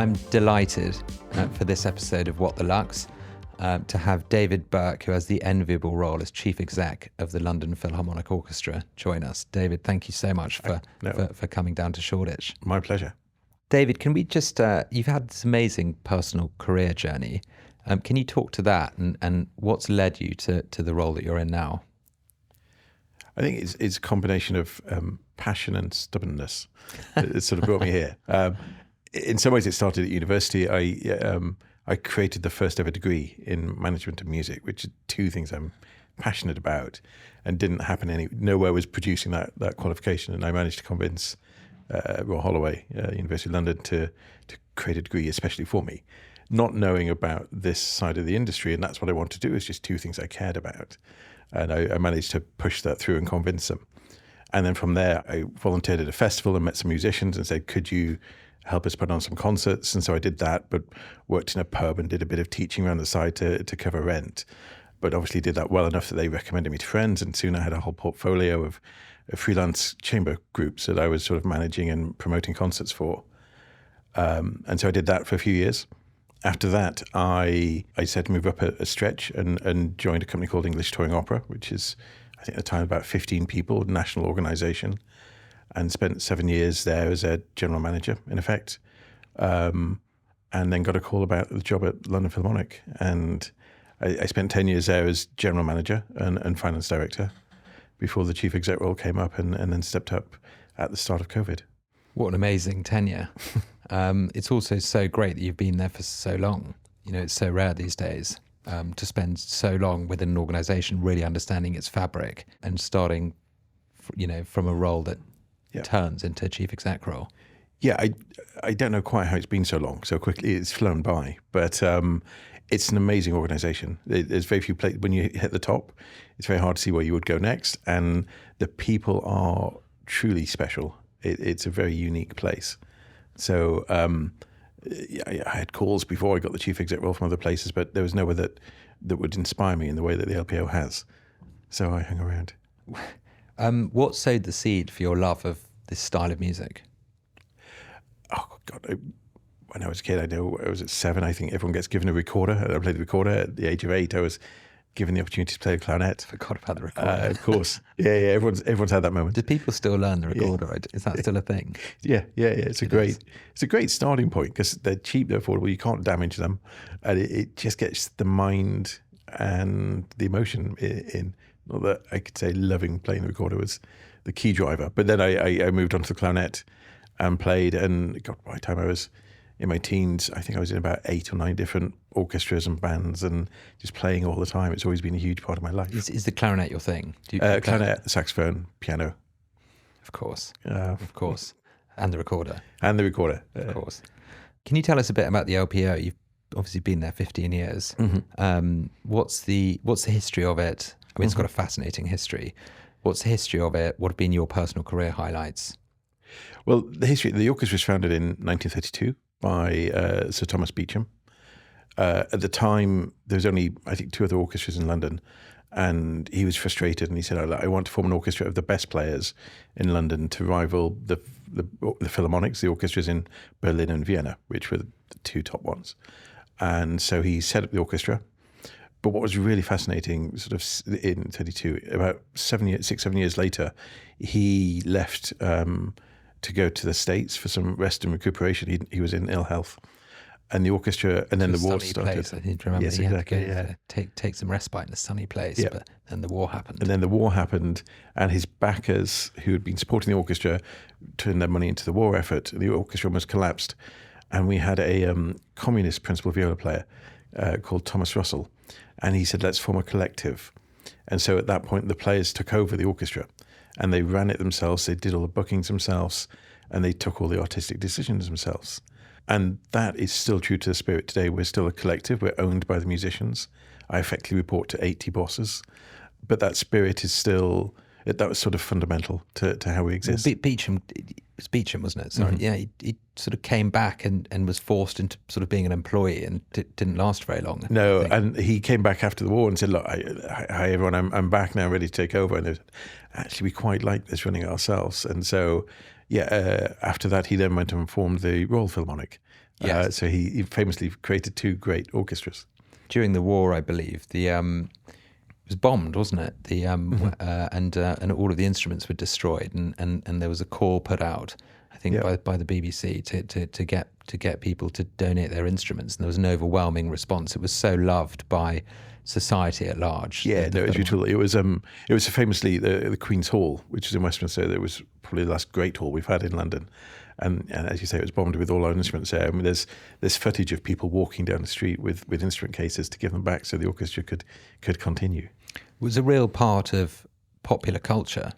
I'm delighted for this episode of What the Luxe to have David Burke, who has the enviable role as Chief Exec of the London Philharmonic Orchestra, join us. David, thank you so much for coming down to Shoreditch. My pleasure. David, can we just, you've had this amazing personal career journey. Can you talk to that and what's led you to the role that you're in now? I think it's a combination of passion and stubbornness that sort of brought me here. In some ways, it started at university. I created the first ever degree in management of music, which are two things I'm passionate about, and didn't happen nowhere was producing that qualification. And I managed to convince Royal Holloway, University of London, to create a degree especially for me, not knowing about this side of the industry. And that's what I wanted to do, is just two things I cared about. And I managed to push that through and convince them. And then from there, I volunteered at a festival and met some musicians and said, could you help us put on some concerts? And so I did that, but worked in a pub and did a bit of teaching around the side to cover rent. But obviously did that well enough that they recommended me to friends. And soon I had a whole portfolio of freelance chamber groups that I was sort of managing and promoting concerts for. And so I did that for a few years. After that, I decided to move up a stretch and joined a company called English Touring Opera, which is, I think at the time, about 15 people, national organisation, and spent 7 years there as a general manager, in effect. And then got a call about the job at London Philharmonic. And I spent 10 years there as general manager and finance director before the chief exec role came up, and then stepped up at the start of COVID. What an amazing tenure. It's also so great that you've been there for so long. You know, it's so rare these days to spend so long within an organisation, really understanding its fabric and starting, from a role that turns into a chief exec role. Yeah, I don't know quite how it's been so long, so quickly. It's flown by, but it's an amazing organisation. There's very few places, when you hit the top, it's very hard to see where you would go next, and the people are truly special. It's a very unique place. So I had calls before I got the chief exec role from other places, but there was nowhere that would inspire me in the way that the LPO has. So I hung around. What sowed the seed for your love of this style of music? Oh, God. When I was a kid, I was at 7. I think everyone gets given a recorder. I played the recorder. At the age of 8, I was given the opportunity to play the clarinet. Forgot about the recorder. Of course. Yeah. Everyone's had that moment. Do people still learn the recorder? Yeah. Is that still a thing? Yeah. It's a great starting point because they're cheap, they're affordable. You can't damage them, and it just gets the mind and the emotion in. Not that I could say loving playing the recorder was the key driver, but then I moved on to the clarinet and played. And God, by the time I was in my teens, I think I was in about 8 or 9 different orchestras and bands and just playing all the time. It's always been a huge part of my life. Is the clarinet your thing? Clarinet, saxophone, piano. Of course. And the recorder. Of course. Can you tell us a bit about the LPO? You've obviously been there 15 years. Mm-hmm. What's the history of it? I mean, it's got a fascinating history. What's the history of it? What have been your personal career highlights? Well, the orchestra was founded in 1932 by Sir Thomas Beecham. At the time, there was only, I think, 2 other orchestras in London, and he was frustrated, and he said, I want to form an orchestra of the best players in London to rival the Philharmonics, the orchestras in Berlin and Vienna, which were the 2 top ones. And so he set up the orchestra. But what was really fascinating, sort of in 32, about 7 years later, he left to go to the States for some rest and recuperation. He was in ill health, and the orchestra, and then the war started. Place, I think, remember, yes, exactly. He had to take some respite in a sunny place, but then the war happened. And his backers, who had been supporting the orchestra, turned their money into the war effort. The orchestra almost collapsed, and we had a communist principal viola player called Thomas Russell. And he said, let's form a collective. And so at that point, the players took over the orchestra and they ran it themselves. They did all the bookings themselves and they took all the artistic decisions themselves. And that is still true to the spirit today. We're still a collective. We're owned by the musicians. I effectively report to 80 bosses. But that spirit is still, that was sort of fundamental to how we exist. Well, it was Beecham, wasn't it? Sorry. Mm-hmm. Yeah, he sort of came back and was forced into sort of being an employee and didn't last very long. No, and he came back after the war and said, look, hi everyone, I'm back now, ready to take over. And they said, actually, we quite like this running ourselves. And so, After that, he then went and formed the Royal Philharmonic. Yes. So he famously created two great orchestras. During the war, I believe, it was bombed, wasn't it? And all of the instruments were destroyed, and there was a call put out, I think, by the BBC to get people to donate their instruments, and there was an overwhelming response. It was so loved by society at large. Yeah, no, it was beautiful. It was famously the Queen's Hall, which is in Westminster. That was probably the last great hall we've had in London. And as you say, it was bombed with all our instruments there. I mean, there's footage of people walking down the street with instrument cases to give them back so the orchestra could continue. It was a real part of popular culture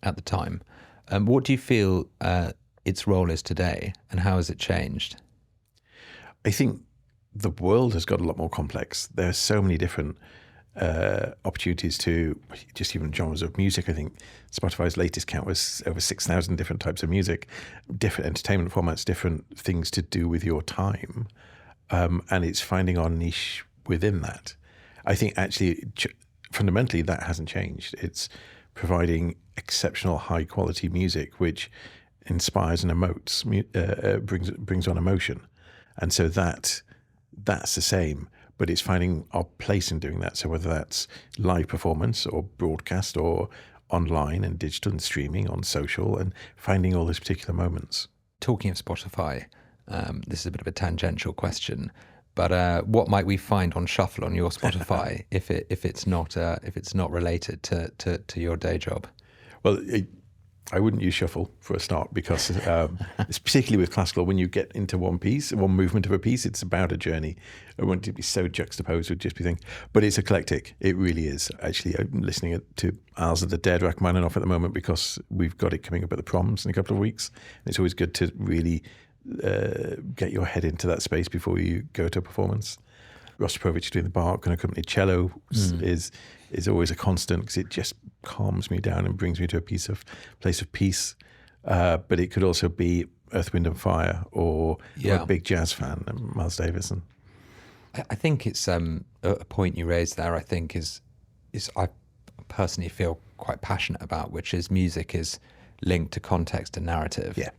at the time. What do you feel its role is today, and how has it changed? I think the world has got a lot more complex. There are so many different opportunities to just even genres of music. I think Spotify's latest count was over 6,000 different types of music, different entertainment formats, different things to do with your time. And it's finding our niche within that. I think actually fundamentally that hasn't changed. It's providing exceptional high quality music which inspires and emotes, brings on emotion. And so that's the same. But it's finding our place in doing that. So whether that's live performance or broadcast or online and digital and streaming on social, and finding all those particular moments. Talking of Spotify, this is a bit of a tangential question, but what might we find on shuffle on your Spotify if it's not related to your day job? Well, I wouldn't use shuffle for a start, because it's particularly with classical, when you get into one movement of a piece, it's about a journey. I want it to be so juxtaposed with just be things. But it's eclectic. It really is. Actually, I'm listening to Isles of the Dead Rachmaninoff at the moment because we've got it coming up at the Proms in a couple of weeks. And it's always good to really get your head into that space before you go to a performance. Rostropovich doing the Burke and accompanied cello is always a constant, because it just calms me down and brings me to a place of peace. But it could also be Earth, Wind and Fire, or a big jazz fan, Miles Davis. And I think it's a point you raised there. I think is I personally feel quite passionate about, which is music is linked to context and narrative. Yeah,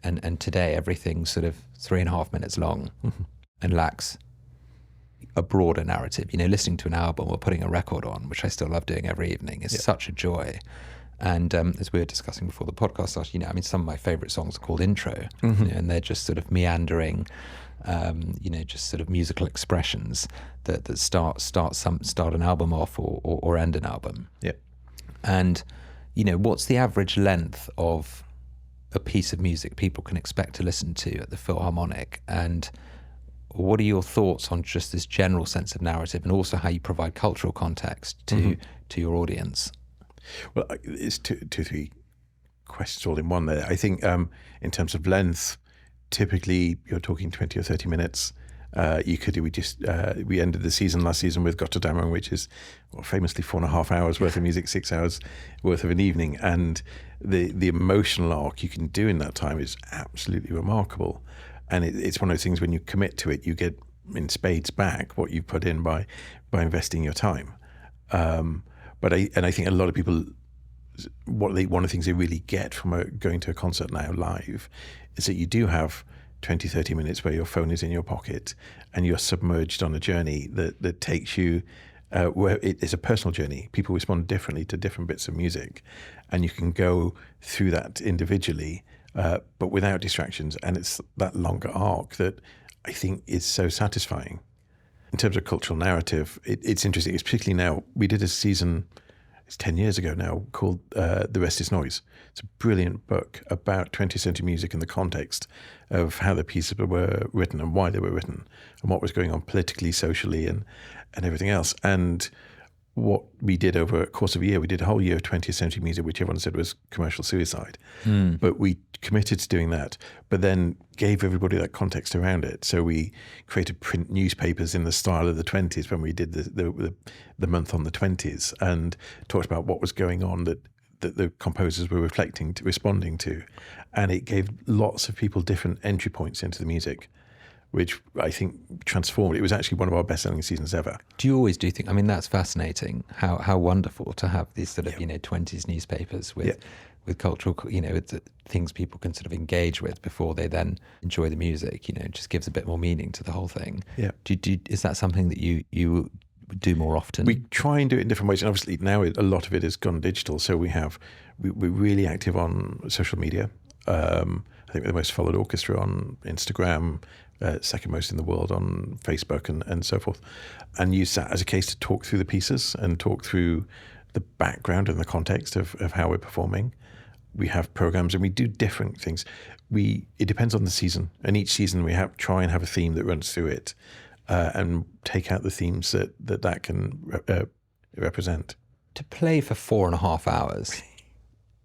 and today everything's sort of 3.5 minutes long and lacks a broader narrative. Listening to an album or putting a record on, which I still love doing every evening, is such a joy. And as we were discussing before the podcast started, some of my favourite songs are called intro, and they're just sort of meandering, just sort of musical expressions that start an album off or end an album. Yeah. And what's the average length of a piece of music people can expect to listen to at the Philharmonic? And what are your thoughts on just this general sense of narrative, and also how you provide cultural context to your audience? Well, it's two, three questions all in one there. I think in terms of length, typically you're talking 20 or 30 minutes. We ended the season last season with Gotterdammerung, which is famously 4.5 hours worth of music, 6 hours worth of an evening. And the emotional arc you can do in that time is absolutely remarkable. And it's one of those things, when you commit to it, you get in spades back what you've put in by investing your time. But I think a lot of people, one of the things they really get from going to a concert now live is that you do have 20, 30 minutes where your phone is in your pocket and you're submerged on a journey that takes you where it is a personal journey. People respond differently to different bits of music, and you can go through that individually, but without distractions. And it's that longer arc that I think is so satisfying. In terms of cultural narrative, it's interesting. It's particularly now, we did a season, it's 10 years ago now, called The Rest is Noise. It's a brilliant book about 20th century music in the context of how the pieces were written and why they were written and what was going on politically, socially, and everything else. And what we did over a course of a year, we did a whole year of 20th century music, which everyone said was commercial suicide. But we committed to doing that, but then gave everybody that context around it. So we created print newspapers in the style of the 20s when we did the month on the 20s, and talked about what was going on that the composers were responding to. And it gave lots of people different entry points into the music, which I think transformed. It was actually one of our best-selling seasons ever. Do you always that's fascinating, how wonderful to have these sort of 20s newspapers with cultural, with the things people can sort of engage with before they then enjoy the music. It just gives a bit more meaning to the whole thing. Yeah. Is that something that you do more often? We try and do it in different ways, and obviously now a lot of it has gone digital. So we're really active on social media. I think we're the most followed orchestra on Instagram, second most in the world on Facebook and so forth, and use that as a case to talk through the pieces and talk through the background and the context of how we're performing. We have programs and we do different things. It depends on the season, and each season we try and have a theme that runs through it, and take out the themes that can represent. To play for 4.5 hours,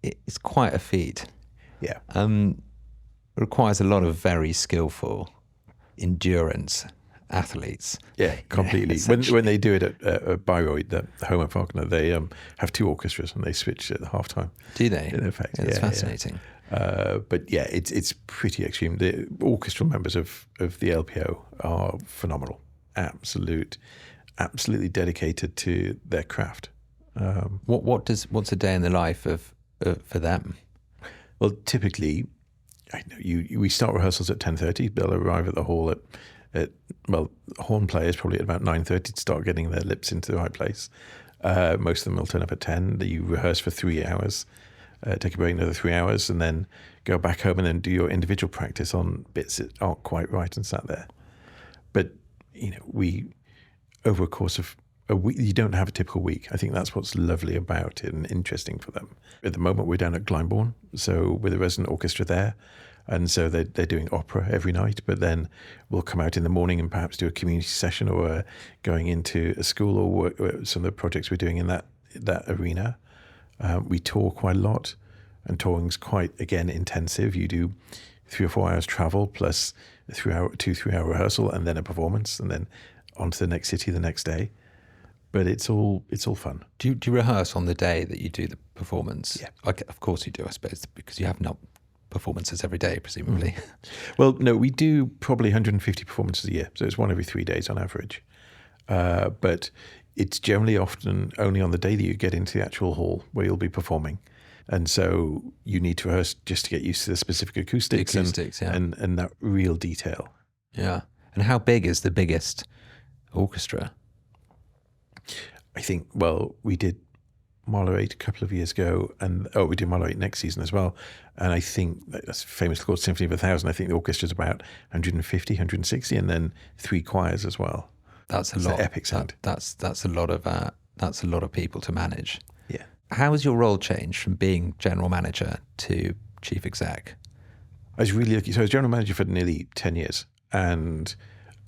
it's quite a feat. Yeah. It requires a lot of very skillful endurance athletes. Yeah, completely. When they do it at Bayreuth, the home of Wagner, they have 2 orchestras and they switch at the half time. Do they? In effect, It's fascinating. But yeah, it's pretty extreme. The orchestral members of the LPO are phenomenal. Absolutely dedicated to their craft. What's a day in the life of for them? Well, typically, we start rehearsals at 10:30. They'll arrive at the hall at horn players probably at about 9:30 to start getting their lips into the right place. Most of them will turn up at 10. You rehearse for 3 hours, take a break another 3 hours, and then go back home and then do your individual practice on bits that aren't quite right and sat there. But we over a course of a week, you don't have a typical week. I think that's what's lovely about it and interesting for them. At the moment, we're down at Glyndebourne, so with a resident orchestra there. And so they're doing opera every night, but then we'll come out in the morning and perhaps do a community session or going into a school or work, some of the projects we're doing in that arena. We tour quite a lot, and touring's quite, again, intensive. You do 3 or 4 hours travel plus a 2-3 hour rehearsal and then a performance and then on to the next city the next day. But it's all fun. Do you rehearse on the day that you do the performance? Yeah. Of course you do, I suppose, because you have not performances every day, presumably. Well, no, we do probably 150 performances a year, so it's 1 every 3 days on average. But it's generally often only on the day that you get into the actual hall where you'll be performing. And so you need to rehearse just to get used to the specific acoustics, and that real detail. Yeah. And how big is the biggest orchestra? I think, we did Mahler 8 a couple of years ago, and we do Mahler 8 next season as well. And I think that's famously called Symphony of 1,000. I think the orchestra's about 150, 160, and then 3 choirs as well. That's a lot. Epic sound. That's a lot of people to manage. Yeah. How has your role changed from being general manager to chief exec? I was really lucky. So I was general manager for nearly 10 years, and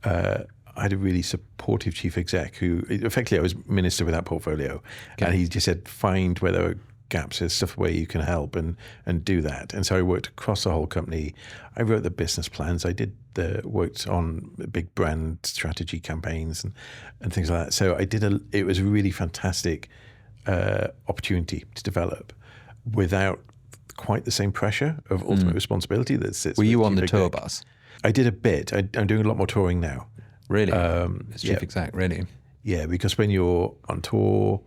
I had a really supportive chief exec who, effectively, I was minister with that portfolio. Okay. And he just said, find where there are gaps, there's stuff where you can help and do that. And so I worked across the whole company. I wrote the business plans. I worked on big brand strategy campaigns and things like that. So it was a really fantastic opportunity to develop without quite the same pressure of ultimate responsibility that sits. Were you on the tour bus? I did a bit. I'm doing a lot more touring now. Really? As chief exec, really? Yeah, because when you're on tour,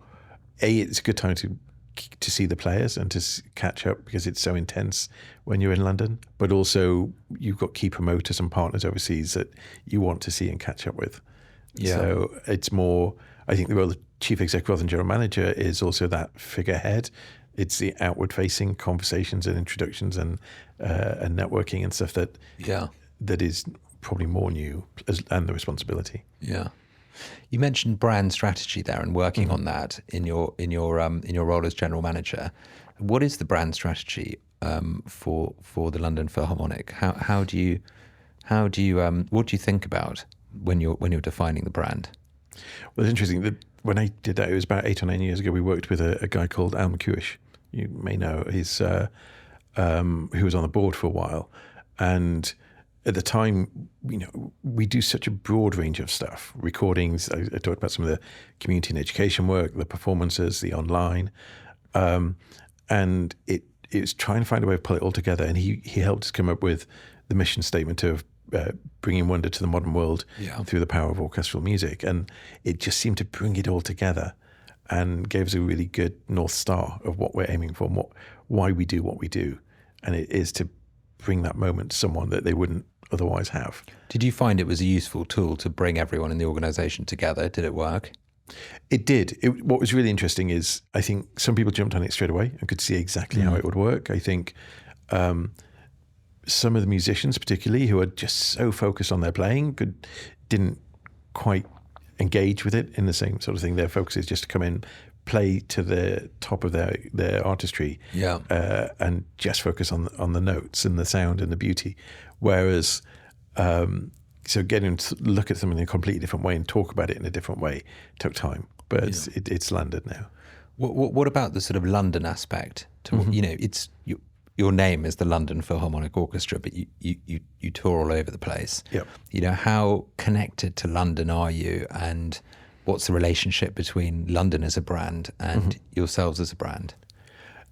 it's a good time to see the players and to catch up because it's so intense when you're in London. But also, you've got key promoters and partners overseas that you want to see and catch up with. Yeah. So it's more, I think the role of chief exec rather than general manager is also that figurehead. It's the outward-facing conversations and introductions and networking and stuff that is probably more new and the responsibility. Yeah. You mentioned brand strategy there and working on that in your role as general manager. What is the brand strategy for the London Philharmonic? What do you think about when you're defining the brand? Well, it's interesting that when I did that, it was about 8 or 9 years ago. We worked with a guy called Al McCuish. You may know he's who was on the board for a while, and at the time, we do such a broad range of stuff. Recordings, I talked about some of the community and education work, the performances, the online. And it was trying to find a way to pull it all together. And he helped us come up with the mission statement of bringing wonder to the modern world through the power of orchestral music. And it just seemed to bring it all together and gave us a really good North Star of what we're aiming for and why we do what we do, and it is to bring that moment to someone that they wouldn't otherwise have. Did you find it was a useful tool to bring everyone in the organisation together? Did it work? It did. What was really interesting is I think some people jumped on it straight away and could see exactly how it would work. I think some of the musicians, particularly, who are just so focused on their playing, didn't quite engage with it in the same sort of thing. Their focus is just to come in, play to the top of their artistry, and just focus on the notes and the sound and the beauty. Whereas, so getting to look at something in a completely different way and talk about it in a different way took time. But it's landed now. What about the sort of London aspect? It's your name is the London Philharmonic Orchestra, but you tour all over the place. Yep. How connected to London are you, and what's the relationship between London as a brand and yourselves as a brand?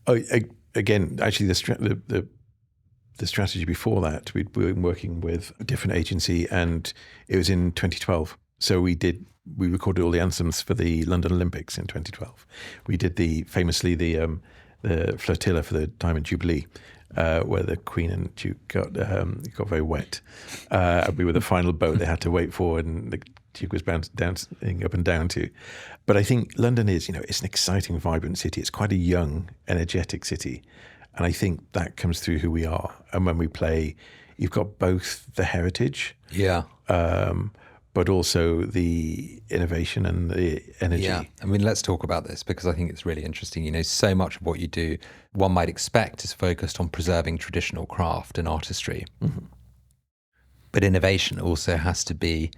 Again, actually, the strategy before that, we were working with a different agency, and it was in 2012. So we recorded all the anthems for the London Olympics in 2012. We did famously the flotilla for the Diamond Jubilee, where the Queen and Duke got very wet. We were the final boat they had to wait for, and the Duke was bouncing up and down to. But I think London is, it's an exciting, vibrant city. It's quite a young, energetic city. And I think that comes through who we are. And when we play, you've got both the heritage, but also the innovation and the energy. Yeah, I mean, let's talk about this, because I think it's really interesting. So much of what you do, one might expect, is focused on preserving traditional craft and artistry. But innovation also has to be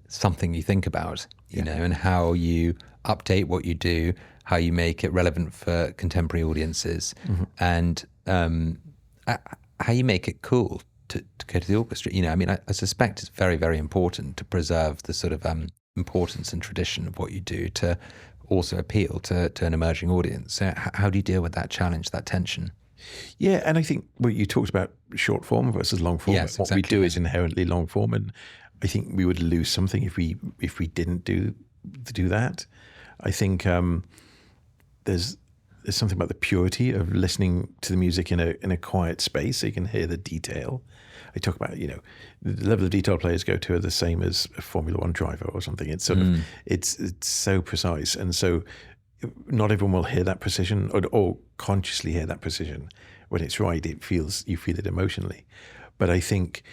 something you think about, and how you update what you do, how you make it relevant for contemporary audiences, and how you make it cool to go to the orchestra. I suspect it's very, very important to preserve the sort of importance and tradition of what you do, to also appeal to an emerging audience. So how do you deal with that challenge, that tension? Yeah, and I think you talked about short form versus long form. Yes, what we do is inherently long form, and I think we would lose something if we didn't do that. I think there's something about the purity of listening to the music in a quiet space, so you can hear the detail. I talk about, the level of detail players go to are the same as a Formula One driver or something. It's sort of, it's so precise. And so not everyone will hear that precision or consciously hear that precision. When it's right, you feel it emotionally. But I think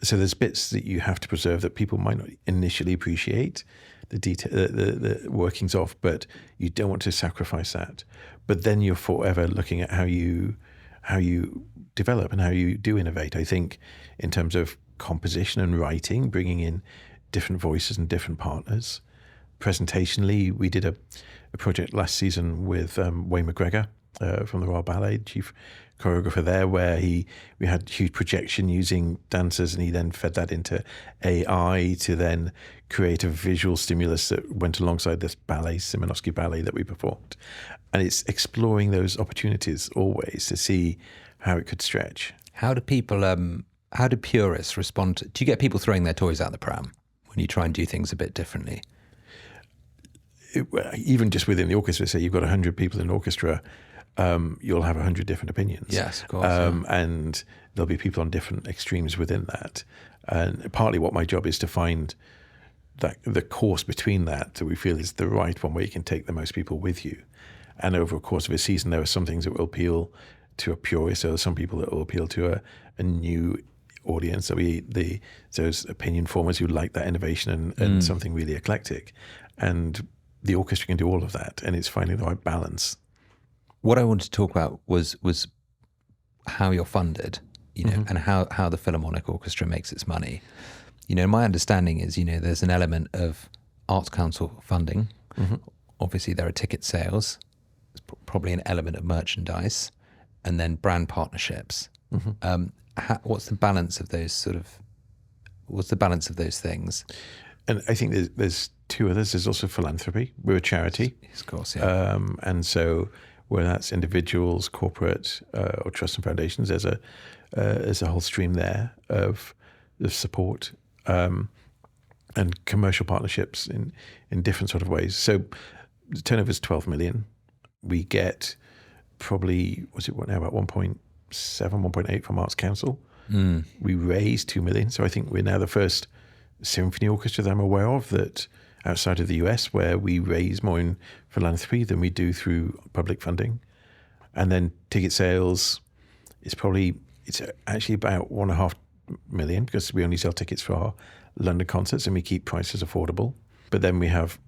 so there's bits that you have to preserve that people might not initially appreciate the detail, the workings of, but you don't want to sacrifice that. But then you're forever looking at how you develop and how you do innovate. I think in terms of composition and writing, bringing in different voices and different partners. Presentationally, we did a project last season with Wayne McGregor from the Royal Ballet, chief choreographer there, where we had huge projection using dancers, and he then fed that into AI to then create a visual stimulus that went alongside this ballet, Simonovsky ballet, that we performed. And it's exploring those opportunities always to see how it could stretch. How do purists respond do you get people throwing their toys out the pram when you try and do things a bit differently? Even just within the orchestra, say you've got 100 people in an orchestra, you'll have 100 different opinions. Yes, of course. And there'll be people on different extremes within that. And partly what my job is to find the course between that we feel is the right one, where you can take the most people with you. And over the course of a season, there are some things that will appeal to a purist, there are some people that will appeal to a new audience. There'll be those opinion formers who like that innovation and something really eclectic. And the orchestra can do all of that, and it's finding the right balance. What I wanted to talk about was how you're funded, and how the Philharmonic Orchestra makes its money. My understanding is, there's an element of Arts Council funding. Obviously, there are ticket sales. There's probably an element of merchandise, and then brand partnerships. What's the balance of those things? And I think there's two others. There's also philanthropy. We're a charity. Of course, yeah. And so whether that's individuals, corporate, or trusts and foundations, there's a whole stream there of support, and commercial partnerships in different sort of ways. So the turnover is 12 million. We get probably, was it now about 1.7, 1.8 from Arts Council. We raised 2 million. So I think we're now the first symphony orchestra that I'm aware of that outside of the US where we raise more in philanthropy than we do through public funding. And then ticket sales is it's actually about 1.5 million because we only sell tickets for our London concerts and we keep prices affordable. But then we have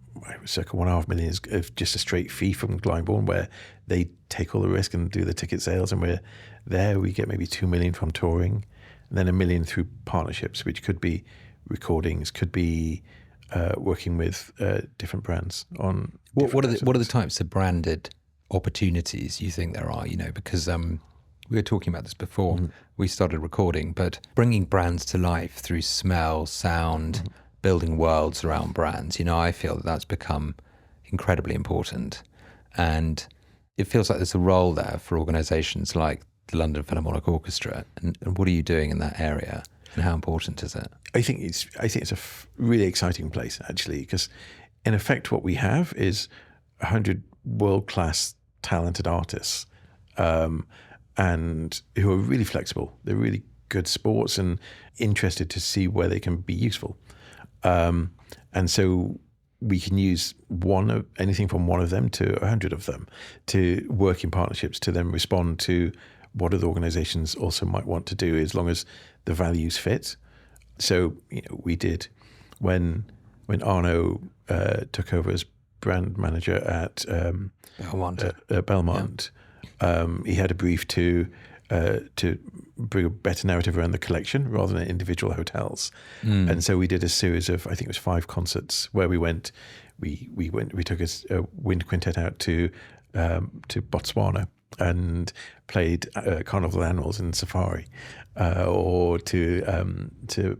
circa 1.5 million of just a straight fee from Glyndebourne where they take all the risk and do the ticket sales, and we get maybe 2 million from touring, and then 1 million through partnerships, which could be recordings, could be working with different brands on. What are the types of branded opportunities you think there are? Because we were talking about this before we started recording, but bringing brands to life through smell, sound, building worlds around brands. I feel that that's become incredibly important, and it feels like there's a role there for organisations like the London Philharmonic Orchestra. And what are you doing in that area, and how important is it? I think it's a really exciting place actually, because in effect what we have is 100 world-class talented artists, and who are really flexible. They're really good sports and interested to see where they can be useful. And so we can use anything from one of them to 100 of them to work in partnerships to then respond to what other organizations also might want to do, as long as the values fit. So, we did when Arno took over as brand manager at Belmont. He had a brief to bring a better narrative around the collection rather than individual hotels. And so we did a series of, I think it was 5 concerts where we took a wind quintet out to Botswana and played Carnival Animals in Safari, or to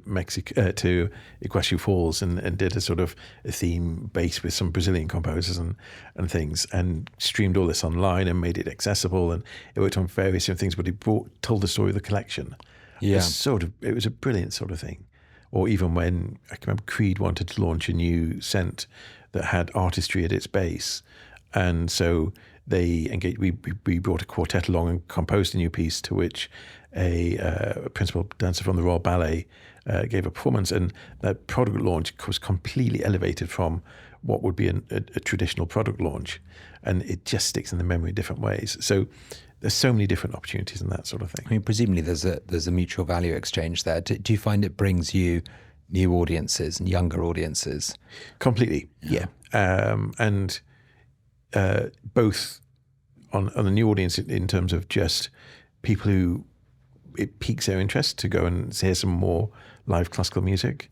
Mexico, to Iguazu Falls, and did a sort of a theme based with some Brazilian composers and things, and streamed all this online and made it accessible, and it worked on various different things, but it told the story of the collection. Yeah. It was a brilliant sort of thing. Or even when, I can remember Creed wanted to launch a new scent that had artistry at its base, and so they engaged. We brought a quartet along and composed a new piece, to which a principal dancer from the Royal Ballet gave a performance, and that product launch was completely elevated from what would be a traditional product launch, and it just sticks in the memory in different ways. So there's so many different opportunities in that sort of thing. I mean, presumably there's a mutual value exchange there. Do you find it brings you new audiences and younger audiences? Completely, yeah. And both on the new audience in terms of just people who it piques their interest to go and hear some more live classical music.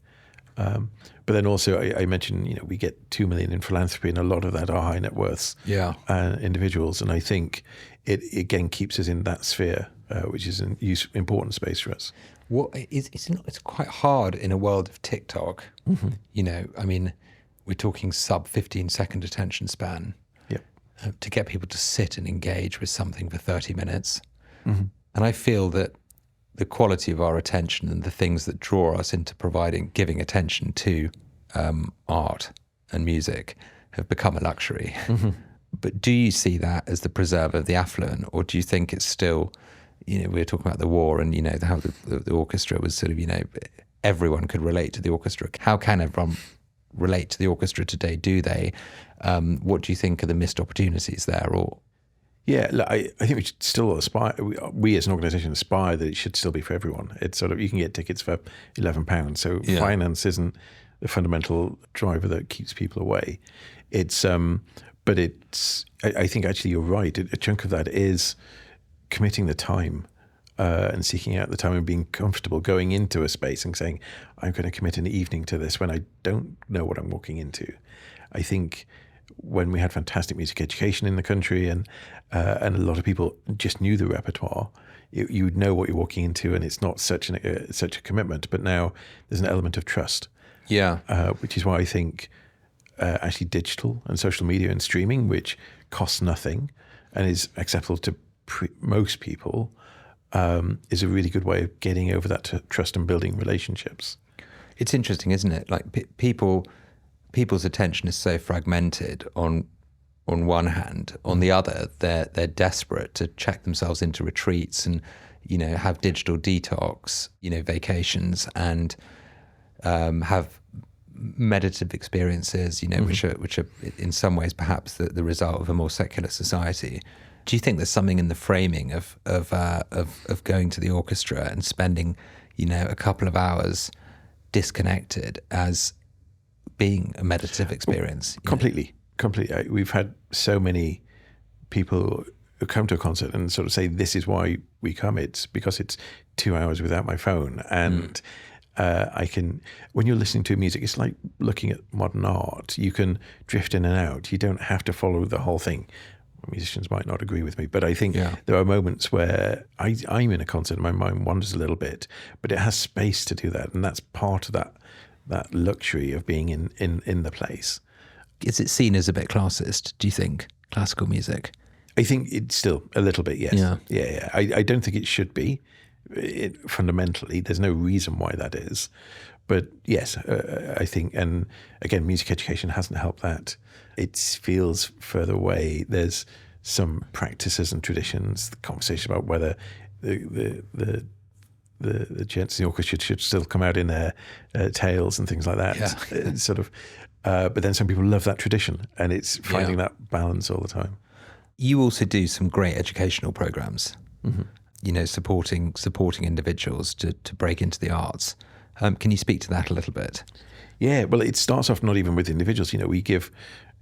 But then also I mentioned, we get 2 million in philanthropy, and a lot of that are high net worths individuals. And I think it again keeps us in that sphere, which is an important space for us. It's quite hard in a world of TikTok. I mean, we're talking sub 15-second attention span. To get people to sit and engage with something for 30 minutes. And I feel that the quality of our attention and the things that draw us into giving attention to art and music have become a luxury. But do you see that as the preserve of the affluent, or do you think it's still, we were talking about the war and, how the orchestra was sort of, everyone could relate to the orchestra. How can everyone relate to the orchestra today? Do they? What do you think are the missed opportunities there? Or look, I think we should still aspire. We as an organisation aspire that it should still be for everyone. It's sort of, you can get tickets for £11, so finance isn't the fundamental driver that keeps people away. It's but it's. I think actually you're right. A chunk of that is committing the time. And seeking out the time and being comfortable going into a space and saying, I'm going to commit an evening to this when I don't know what I'm walking into. I think when we had fantastic music education in the country and a lot of people just knew the repertoire, you would know what you're walking into, and it's not such a commitment. But now there's an element of trust. Which is why I think actually digital and social media and streaming, which costs nothing and is acceptable to most people, is a really good way of getting over that trust and building relationships. It's interesting, isn't it? Like people's attention is so fragmented on on one hand. On the other, they're desperate to check themselves into retreats and, have digital detox, vacations, and have meditative experiences, which are in some ways perhaps the result of a more secular society. Do you think there's something in the framing of going to the orchestra and spending, a couple of hours disconnected as being a meditative experience? Completely. We've had so many people who come to a concert and sort of say, this is why we come. It's because it's 2 hours without my phone. And when you're listening to music, it's like looking at modern art. You can drift in and out. You don't have to follow the whole thing. Musicians might not agree with me, but I think there are moments where I'm in a concert and my mind wanders a little bit, but it has space to do that. And that's part of that luxury of being in the place. Is it seen as a bit classist, do you think, classical music? I think it's still a little bit, yes. Yeah. I don't think it should be. Fundamentally, there's no reason why that is. But yes, I think, and again, music education hasn't helped that. It feels further away. There's some practices and traditions, the conversation about whether the gents in the orchestra should still come out in their tails and things like that. Yeah. Sort of. But then some people love that tradition, and it's finding that balance all the time. You also do some great educational programs, supporting individuals to break into the arts. Can you speak to that a little bit? Yeah, well, it starts off not even with individuals. We give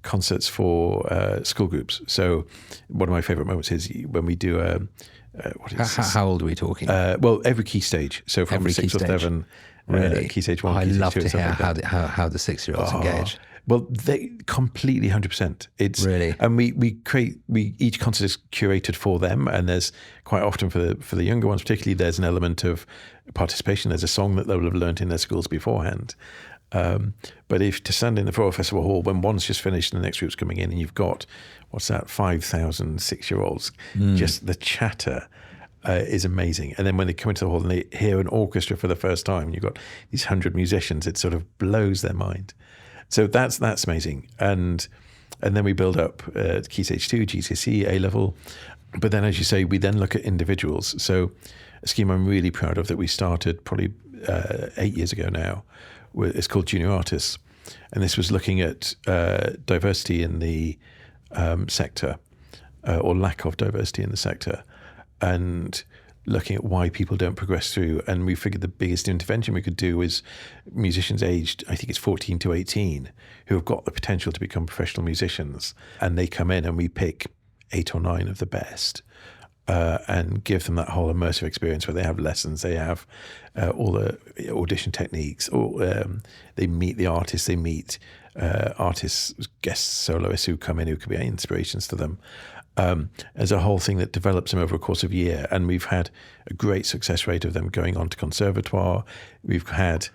concerts for school groups. So one of my favourite moments is when we do how old are we talking? Well, every key stage. So from every 6 or 7, really? Key stage 1, I key stage love 2, to hear like how the 6-year-olds engage. Well, they completely 100%. It's really, and we each concert is curated for them, and there's quite often for the younger ones, particularly, there's an element of participation. There's a song that they'll have learnt in their schools beforehand. But if to stand in the Royal Festival Hall when one's just finished and the next group's coming in, and you've got 5,000 6-year-olds, just the chatter is amazing. And then when they come into the hall and they hear an orchestra for the first time, and you've got these 100 musicians, it sort of blows their mind. So that's amazing. And then we build up Key Stage 2, GCSE, A-level. But then, as you say, we then look at individuals. So a scheme I'm really proud of that we started probably 8 years ago now, it's called Junior Artists. And this was looking at diversity in the sector, or lack of diversity in the sector, and looking at why people don't progress through. And we figured the biggest intervention we could do is musicians aged, I think it's 14 to 18, who have got the potential to become professional musicians. And they come in and we pick 8 or 9 of the best and give them that whole immersive experience where they have lessons, they have all the audition techniques, or they meet the artists, they meet artists, guest soloists who come in who could be inspirations to them. As a whole thing that develops them over a course of a year. And we've had a great success rate of them going on to conservatoire. We've had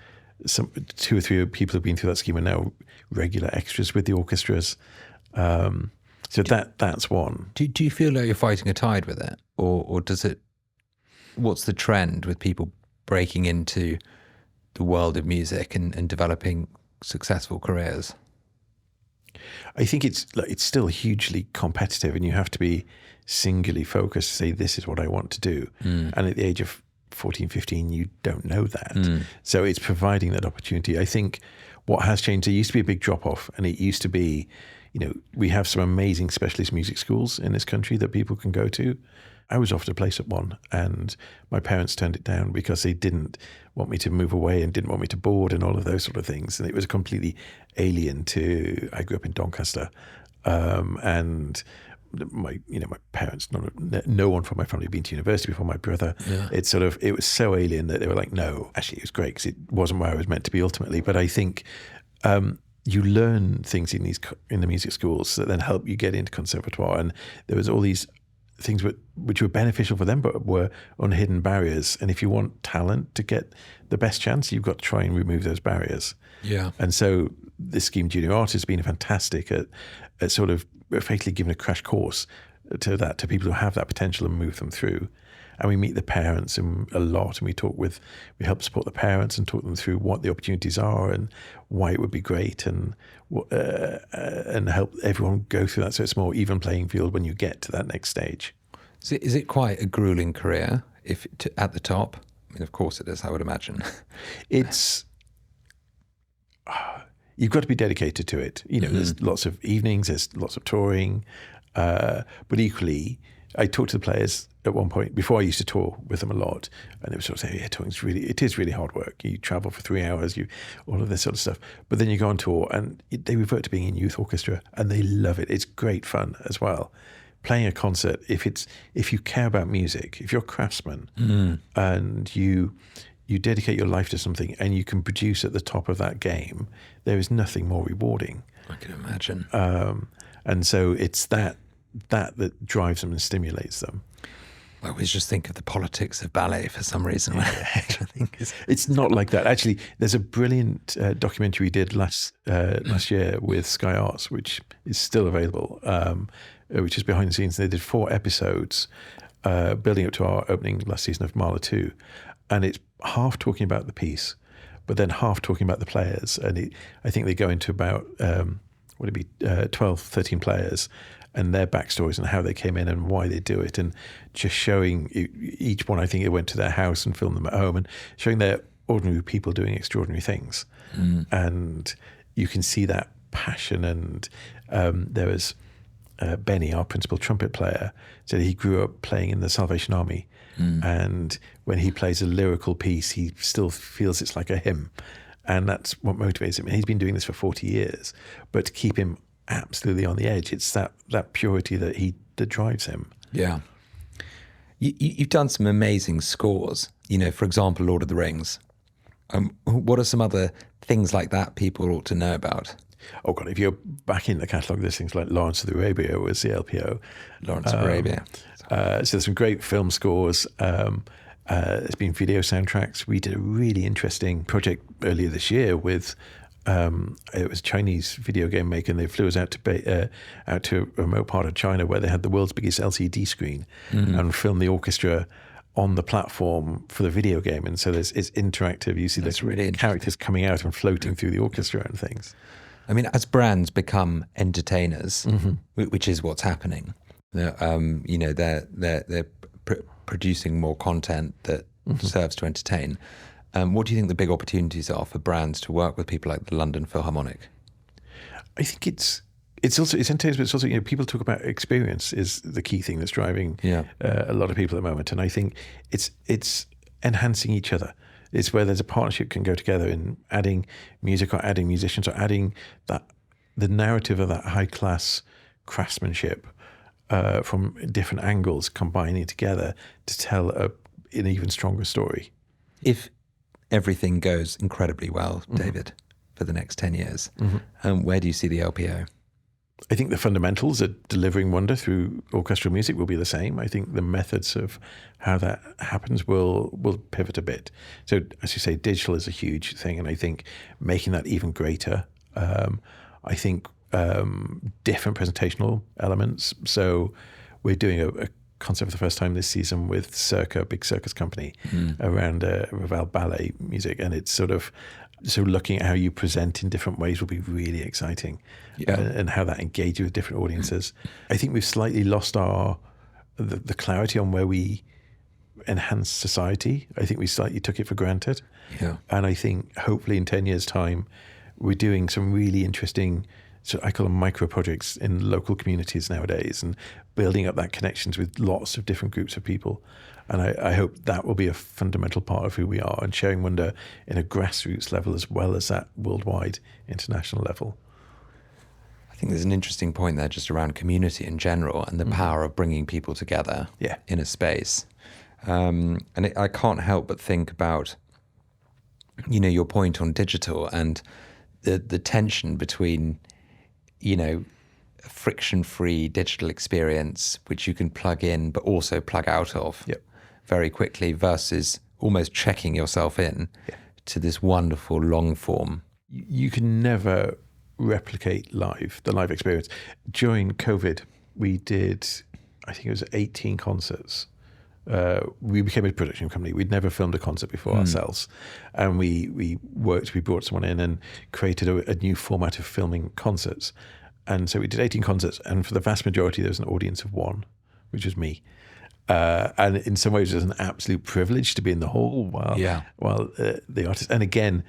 2 or 3 people who've been through that scheme are now regular extras with the orchestras. So that's one. Do you feel like you're fighting a tide with it? Or does it, what's the trend with people breaking into the world of music and developing successful careers? I think it's still hugely competitive, and you have to be singularly focused to say, this is what I want to do. And at the age of 14, 15, you don't know that. So it's providing that opportunity. I think what has changed, there used to be a big drop-off, and it used to be, we have some amazing specialist music schools in this country that people can go to. I was offered a place at one, and my parents turned it down because they didn't want me to move away and didn't want me to board and all of those sort of things. And it was completely alien to, I grew up in Doncaster, and my parents, no one from my family had been to university before. My brother, it was so alien that they were like, no. Actually, it was great because it wasn't where I was meant to be ultimately. But I think you learn things in the music schools that then help you get into conservatoire, and there was all these things which were beneficial for them but were unhidden barriers. And if you want talent to get the best chance, you've got to try and remove those barriers. Yeah. And so this scheme, Junior Artists, has been fantastic at sort of effectively giving a crash course to people who have that potential and move them through. And we meet the parents a lot, and we help support the parents and talk them through what the opportunities are and why it would be great, and help everyone go through that so it's a more even playing field when you get to that next stage. Is it quite a grueling career at the top? I mean, of course it is, I would imagine. It's... You've got to be dedicated to it. There's lots of evenings, there's lots of touring, but equally, I talked to the players at one point. Before, I used to tour with them a lot, and they would sort of say, "Yeah, it is really hard work. You travel for 3 hours, all of this sort of stuff." But then you go on tour, and they revert to being in youth orchestra, and they love it. It's great fun as well. Playing a concert, if you care about music, if you're a craftsman, and you dedicate your life to something, and you can produce at the top of that game, there is nothing more rewarding. I can imagine. And so it's that drives them and stimulates them. I always just think of the politics of ballet for some reason. It's not like that. Actually, there's a brilliant documentary we did last year with Sky Arts, which is still available, which is behind the scenes. They did 4 episodes building up to our opening last season of Mahler 2. And it's half talking about the piece, but then half talking about the players. And I think they go into about, 12, 13 players and their backstories and how they came in and why they do it. And just showing each one, I think it went to their house and filmed them at home and showing their ordinary people doing extraordinary things. And you can see that passion. And there was Benny, our principal trumpet player, said he grew up playing in the Salvation Army. And when he plays a lyrical piece, he still feels it's like a hymn. And that's what motivates him. And he's been doing this for 40 years. But to keep him absolutely on the edge, it's that purity that drives him. Yeah. You've done some amazing scores. For example, Lord of the Rings. What are some other things like that people ought to know about? Oh God, if you're back in the catalogue, there's things like Lawrence of Arabia was the LPO. Lawrence of Arabia. So there's some great film scores. There's been video soundtracks. We did a really interesting project earlier this year with, it was a Chinese video game maker, and they flew us out to a remote part of China where they had the world's biggest LCD screen and filmed the orchestra on the platform for the video game. And so it's interactive. You see the characters coming out and floating through the orchestra and things. I mean, as brands become entertainers, which is what's happening, they're producing more content that serves to entertain. What do you think the big opportunities are for brands to work with people like the London Philharmonic? I think it's entertainment, but it's also, people talk about experience is the key thing that's driving a lot of people at the moment. And I think it's enhancing each other. It's where there's a partnership can go together in adding music or adding musicians or adding the narrative of that high class craftsmanship from different angles, combining together to tell an even stronger story. If everything goes incredibly well, David, for the next 10 years, where do you see the LPO? I think the fundamentals of delivering wonder through orchestral music will be the same. I think the methods of how that happens will pivot a bit. So, as you say, digital is a huge thing, and I think making that even greater. I think different presentational elements. So, we're doing a concert for the first time this season with Circa, a big circus company, around Ravel ballet music, and it's so looking at how you present in different ways will be really exciting, and how that engages with different audiences. I think we've slightly lost the clarity on where we enhance society. I think we slightly took it for granted. Yeah. And I think hopefully in 10 years' time, we're doing some really interesting, so I call them micro projects in local communities nowadays, and building up that connections with lots of different groups of people. And I hope that will be a fundamental part of who we are, and sharing wonder in a grassroots level as well as that worldwide international level. I think there's an interesting point there just around community in general and the power of bringing people together in a space. I can't help but think about, your point on digital and the tension between, a friction-free digital experience, which you can plug in but also plug out of very quickly, versus almost checking yourself in to this wonderful long form. You can never replicate the live experience. During COVID, we did, I think it was 18 concerts we became a production company. We'd never filmed a concert before ourselves, and we brought someone in and created a new format of filming concerts. And so we did 18 concerts, and for the vast majority, there was an audience of one, which was me. And in some ways, it was an absolute privilege to be in the hall while the artist. And again,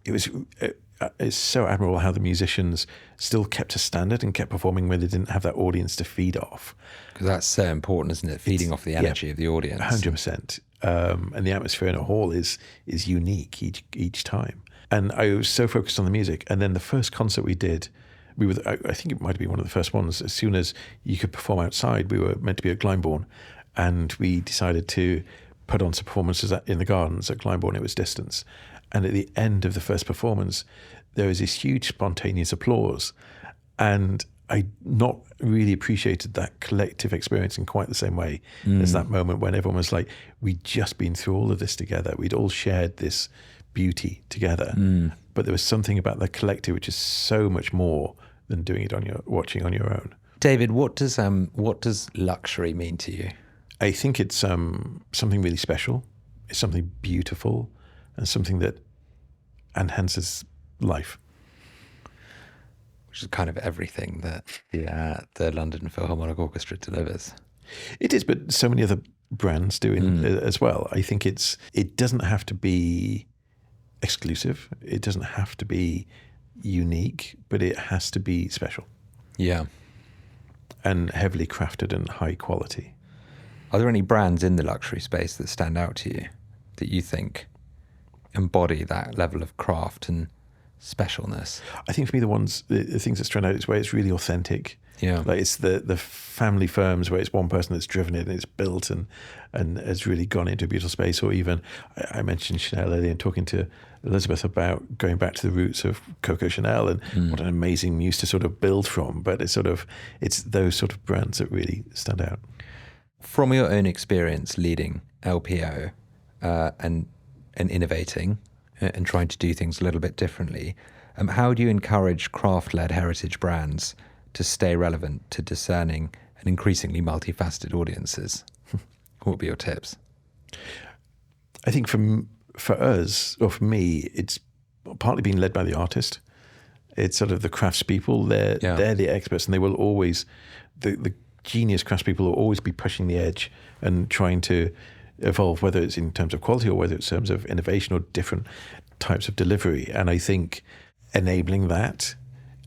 it's so admirable how the musicians still kept a standard and kept performing when they didn't have that audience to feed off. Because that's so important, isn't it? Feeding off the energy of the audience. 100%. And the atmosphere in a hall is unique each time. And I was so focused on the music. And then the first concert we did, I think it might have been one of the first ones. As soon as you could perform outside, we were meant to be at Glyndebourne, and we decided to put on some performances in the gardens at Glyndebourne. It was distance. And at the end of the first performance, there was this huge spontaneous applause. And I not really appreciated that collective experience in quite the same way as that moment when everyone was like, we'd just been through all of this together. We'd all shared this beauty together. But there was something about the collective which is so much more than doing it watching on your own. David, what does luxury mean to you? I think it's something really special. It's something beautiful and something that enhances life. Which is kind of everything that the London Philharmonic Orchestra delivers. It is, but so many other brands do as well. I think it doesn't have to be exclusive. It doesn't have to be unique, but it has to be special. Yeah. And heavily crafted and high quality. Are there any brands in the luxury space that stand out to you that you think embody that level of craft and specialness? I think for me, the things that stand out is where it's really authentic. Yeah. Like it's the family firms where it's one person that's driven it and it's built and has really gone into a beautiful space. Or even, I mentioned Chanel earlier and talking to Elizabeth about going back to the roots of Coco Chanel and what an amazing muse to sort of build from. But it's those sort of brands that really stand out. From your own experience leading LPO and innovating and trying to do things a little bit differently, how do you encourage craft-led heritage brands to stay relevant to discerning and increasingly multifaceted audiences? What would be your tips? I think for us, or for me, it's partly being led by the artist. It's sort of the craftspeople. They're the experts, and they will always, the genius craftspeople will always be pushing the edge and trying to evolve, whether it's in terms of quality or whether it's in terms of innovation or different types of delivery. And I think enabling that,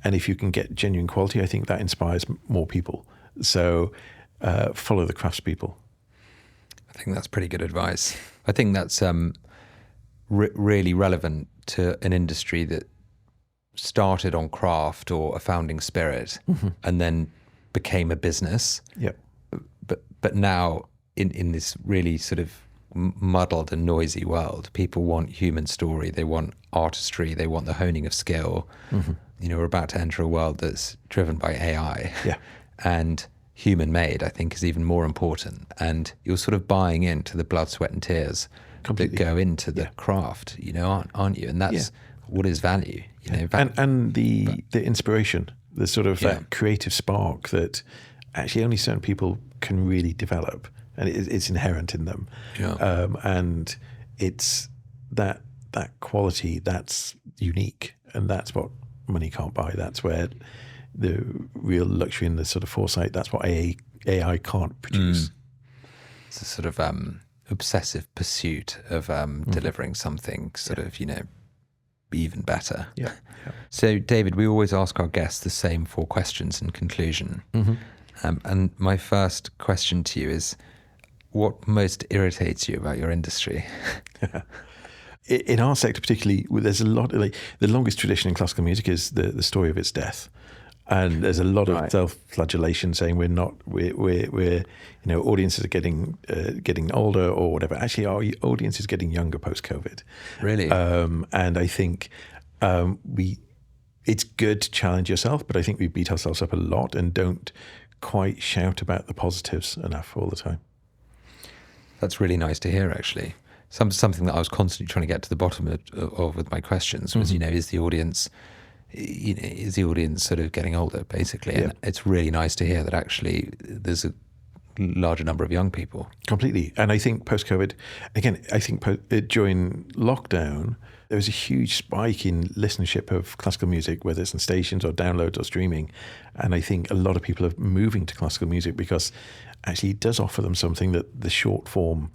and if you can get genuine quality, I think that inspires more people. So follow the craftspeople. I think that's pretty good advice. I think that's really relevant to an industry that started on craft or a founding spirit and then became a business. Yep. But now in this really sort of muddled and noisy world, people want human story, they want artistry, they want the honing of skill. We're about to enter a world that's driven by AI. Yeah. And human made, I think, is even more important. And you're sort of buying into the blood, sweat and tears Completely. that go into the craft, aren't you? And that's what is value. And the inspiration, the sort of that creative spark that actually only certain people can really develop, and it's inherent in them. Yeah. And it's that quality that's unique, and that's what money can't buy. That's where the real luxury and the sort of foresight, that's what AI can't produce. It's a sort of obsessive pursuit of delivering something sort of, even better. Yeah. So, David, we always ask our guests the same 4 questions in conclusion. And my first question to you is, what most irritates you about your industry? In our sector particularly, there's a lot of the longest tradition in classical music is the story of its death. And there's a lot of self-flagellation saying we're audiences are getting older or whatever. Actually, our audience is getting younger post-COVID. Really? And I think it's good to challenge yourself, but I think we beat ourselves up a lot and don't quite shout about the positives enough all the time. That's really nice to hear, actually. Something that I was constantly trying to get to the bottom of with my questions was, is the audience sort of getting older, basically? And it's really nice to hear that actually there's a larger number of young people. Completely. And I think post-COVID, again, I think during lockdown, there was a huge spike in listenership of classical music, whether it's in stations or downloads or streaming. And I think a lot of people are moving to classical music because actually it does offer them something that the short form,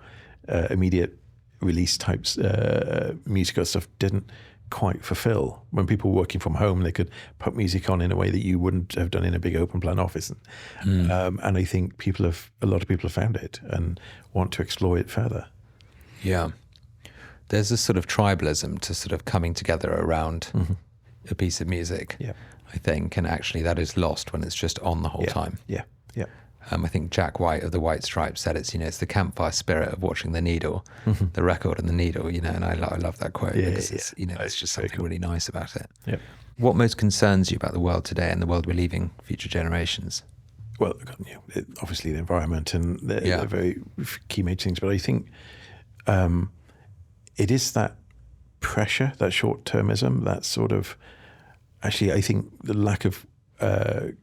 immediate release types musical stuff didn't quite fulfill. When people were working from home, they could put music on in a way that you wouldn't have done in a big open plan office. And I think a lot of people have found it and want to explore it further. Yeah. There's a sort of tribalism to sort of coming together around a piece of music, I think, and actually that is lost when it's just on the whole time. Yeah. I think Jack White of the White Stripes said it's the campfire spirit of watching the needle, the record and the needle, and I love that quote because it's, there's just something really nice about it. Yeah. What most concerns you about the world today and the world we're leaving future generations? Well, obviously the environment and the very key major things, but I think it is that pressure, that short-termism, that sort of, actually I think the lack of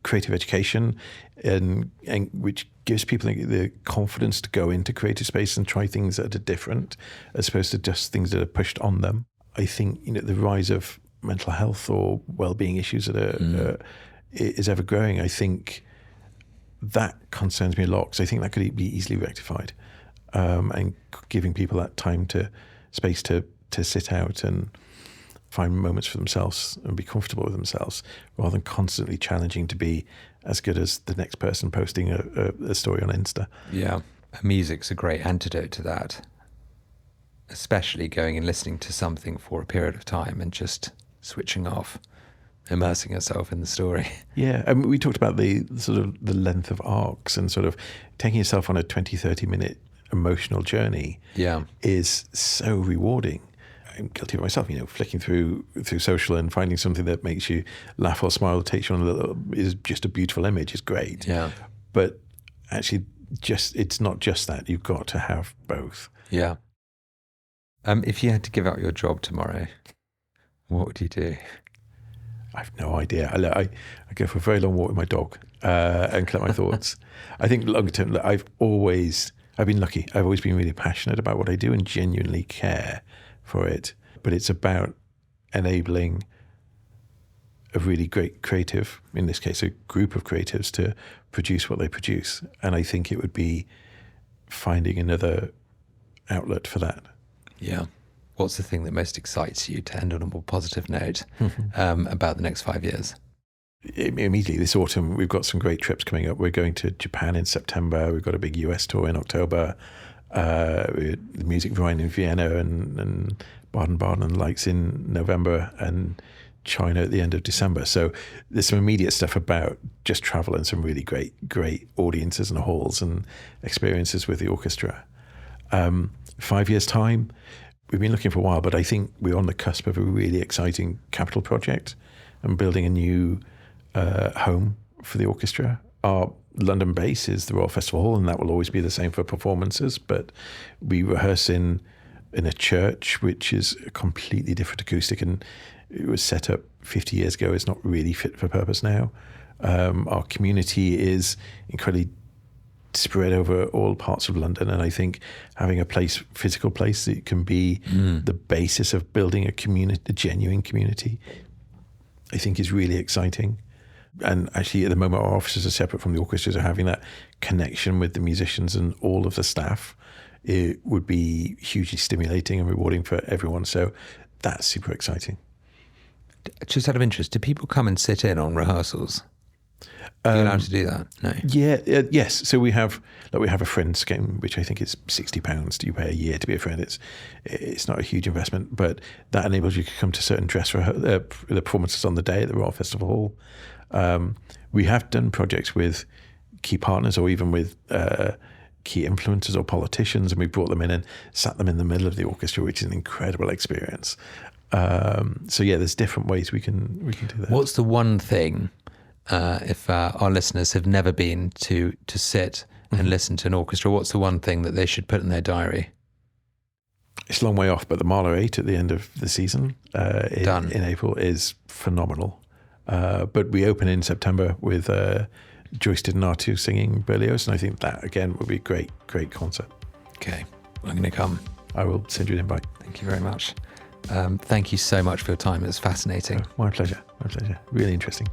creative education and which gives people the confidence to go into creative space and try things that are different as opposed to just things that are pushed on them. I think the rise of mental health or well-being issues that are is ever growing. I think that concerns me a lot because I think that could be easily rectified, and giving people that space to sit out and find moments for themselves and be comfortable with themselves rather than constantly challenging to be as good as the next person posting a story on Insta. Yeah. Music's a great antidote to that, especially going and listening to something for a period of time and just switching off, immersing yourself in the story. Yeah. And we talked about the sort of the length of arcs and sort of taking yourself on a 20-30 minute emotional journey is so rewarding. I'm guilty of myself, flicking through social and finding something that makes you laugh or smile, takes you on a little, is just a beautiful image, is great. Yeah. But actually, it's not just that. You've got to have both. Yeah. If you had to give up your job tomorrow, what would you do? I have no idea. I go for a very long walk with my dog and collect my thoughts. I think longer term, I've been lucky. I've always been really passionate about what I do and genuinely care for it, but it's about enabling a really great creative, in this case a group of creatives, to produce what they produce. And I think it would be finding another outlet for that. Yeah. What's the thing that most excites you, to end on a more positive note, about the next 5 years? Immediately this autumn we've got some great trips coming up. We're going to Japan in September. We've got a big US tour in October. The Music Verein in Vienna and Baden-Baden and likes in November, and China at the end of December. So there's some immediate stuff about just travel and some really great audiences and halls and experiences with the orchestra. 5 years' time, we've been looking for a while, but I think we're on the cusp of a really exciting capital project and building a new home for the orchestra. Our London base is the Royal Festival Hall, and that will always be the same for performances, but we rehearse in a church, which is a completely different acoustic, and it was set up 50 years ago. It's not really fit for purpose now. Our community is incredibly spread over all parts of London, and I think having a physical place that can be the basis of building a genuine community, I think is really exciting. And actually, at the moment, our offices are separate from the orchestras. So having that connection with the musicians and all of the staff, it would be hugely stimulating and rewarding for everyone. So that's super exciting. Just out of interest, do people come and sit in on rehearsals? Are you allowed to do that? No. Yeah. Yes. So we have a friend scheme, which I think is £60. You pay a year to be a friend. It's not a huge investment, but that enables you to come to certain the performances on the day at the Royal Festival Hall. We have done projects with key partners or even with key influencers or politicians, and we brought them in and sat them in the middle of the orchestra, which is an incredible experience. So yeah, there's different ways we can do that. What's the one thing, if our listeners have never been to sit and listen to an orchestra, what's the one thing that they should put in their diary? It's a long way off, but the Mahler 8 at the end of the season in April is phenomenal. But we open in September with joisted and R2 singing Berlioz, and I think that again would be a great concert. Okay, I'm going to come. I will send you an invite. Thank you very much. Thank you so much for your time. It was fascinating. My pleasure. Really interesting.